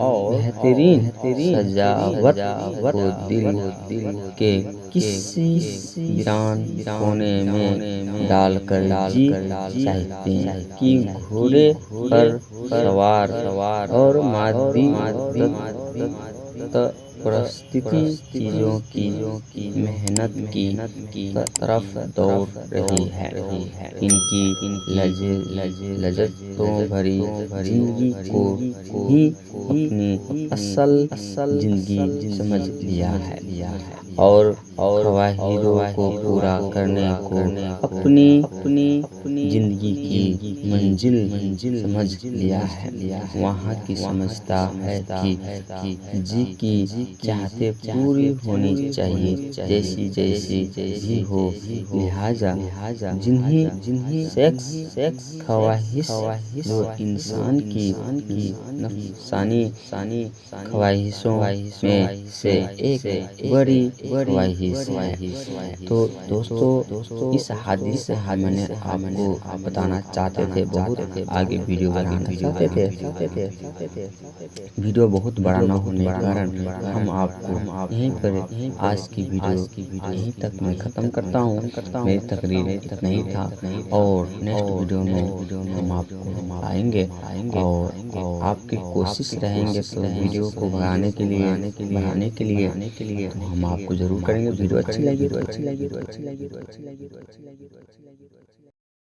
बेहतरीन सजावट को दिल के किसी वीरान कोने में डालकर जी चाहते हैं कि घोड़े पर सवार और मादी परिस्थिति चीजों की मेहनत की तरफ दौड़ रही है। इनकी लज्जतों भरी जिंदगी को ही अपनी असल जिंदगी समझ लिया है और ख्वाहिशों को पूरा करने को अपनी जिंदगी की मंजिल समझ लिया है। वहाँ की समझता है कि जी की चाहते पूरी होनी चाहिए जैसी भी हो। लिहाजा जिन्हें सेक्स ख्वाहिश जो इंसान की नफसानी ख्वाहिशों में से एक बड़ी ख्वाहिश है। तो दोस्तों इस हादीस से मैंने आपको बताना चाहते थे, बहुत आगे वीडियो बनाना चाहते थे। वीडियो बहुत बड़ा न होने के कारण हम आपको यहीं पर आज की वीडियो यहीं तक मैं ख़त्म करता हूँ। मेरी तकरीर इतना ही था और नेक्स्ट वीडियो में हम आपको आएंगे और आपकी कोशिश रहेंगे तो वीडियो को बढ़ाने के लिए तो हम आपको जरूर करेंगे। वीडियो अच्छी लगी तो अच्छी लगी।